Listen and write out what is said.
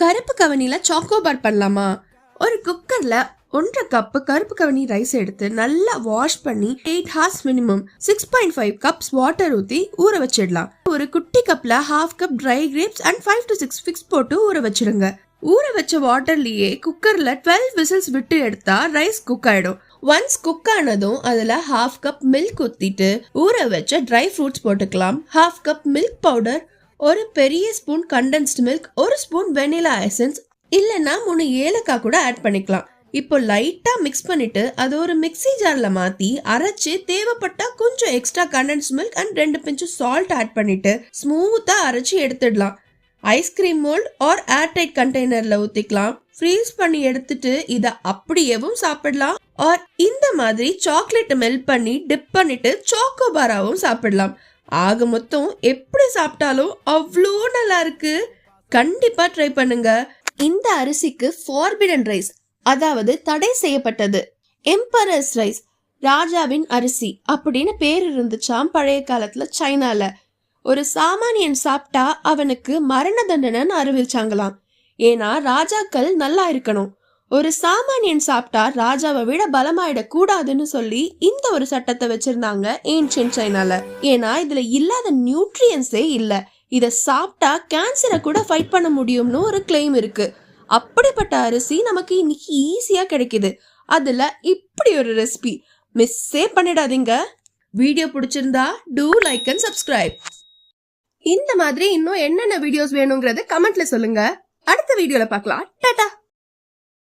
கருப்பு கவனில சாக்கோபார் பண்ணலாமா? ஒரு குக்கர்ல 1.5 கப் கருப்பு கவனி ரைஸ் எடுத்து நல்லா வாஷ் பண்ணி 8 ஹார்ஸ் மினிமம் 6.5 கப்ஸ் வாட்டர் ஊத்தி ஊற வச்சிடலாம். ஒரு குட்டி கப்ல 1/2 cup try grapes and 5 to 6 fix போட்டு ஊற வச்சிடுங்க. ஊற வச்ச வாட்டர்லயே குக்கர்ல 12 விசில்ஸ் விட்டு எடுத்தா ரைஸ் குக் ஆயிடும். ஒன்ஸ் குக் ஆனதும் அதுல 1/2 கப் மில்க் ஊத்திட்டு ஊற வச்ச ட்ரை ஃப்ரூட்ஸ் போட்டுக்கலாம். 1/2 கப் மில்க் பவுடர், ஒரு பெரிய ஸ்பூன் கண்டென்ஸ்டு மில்க், ஒரு ஸ்பூன் வெனிலா எசன்ஸ், இல்லைன்னா 3 ஏலக்காய் கூட ஆட் பண்ணிக்கலாம். இப்போ லைட்டா மிக்ஸ் பண்ணிட்டு அது ஒரு மிக்ஸி ஜார்ல மாத்தி அரைச்சு தேவைப்பட்டா கொஞ்சம் extra condensed milk and 2 pinch salt add பண்ணிட்டு ஸ்மூத்தா அரைச்சு எடுத்துடலாம். ஐஸ்கிரீம் மோல்ட் ஆர் ஏர்டைட் கண்டெய்னர்ல ஊத்திக்கலாம். ஃப்ரீஸ் பண்ணி எடுத்துட்டு இத அப்படியேவும் சாப்பிடலாம். ஆர் இந்த மாதிரி சாக்லேட் மெல்ட் பண்ணி டிப் பண்ணிட்டு சாக்கோபாராவும் சாப்பிடலாம். ஆக மொத்தம் எப்படி சாப்பிட்டாலும் அவ்வளோ நல்லா இருக்கு. கண்டிப்பா ட்ரை பண்ணுங்க. இந்த அரிசிக்கு ஃபார்பிடன் ரைஸ், அதாவது தடை செய்யப்பட்டது, எம்பரர்ஸ் ரைஸ், ராஜாவின் அரிசி அப்படின்னு பேர் இருந்துச்சாம் பழைய காலத்துல சைனால. ஒரு சாமானியன் சாப்பிட்டா அவனுக்கு மரண தண்டனைன்னு அறிவிச்சாங்களாம். ஏன்னா ராஜாக்கள் நல்லா இருக்கணும். ஒரு சாமானியன் சாப்பிட்டா ராஜாவை விட பலமாயிட கூடாதுன்னு சொல்லி இந்த ஒரு சட்டத்தை வச்சிருந்தாங்க ஏன்ஷியன்ட் சைனால. ஏன்னா இதுல இல்லாத நியூட்ரியன்ஸே இல்ல. இத சாப்பிட்டா கேன்சரை கூட ஃபைட் பண்ண முடியும்னு ஒரு கிளைம் இருக்கு. அப்படிப்பட்ட அரிசி நமக்கு இன்னைக்கு ஈஸியா கிடைக்குது. அதுல இப்படி ஒரு ரெசிபி மிஸ்ஸே பண்ணிடாதீங்க. வீடியோ பிடிச்சிருந்தா டூ லைக் அண்ட் சப்ஸ்கிரைப். இந்த மாதிரி இன்னும் என்னென்ன வீடியோஸ் வேணுங்கிறத கமெண்ட்ல சொல்லுங்க. அடுத்த வீடியோல பார்க்கலாம். டாடா.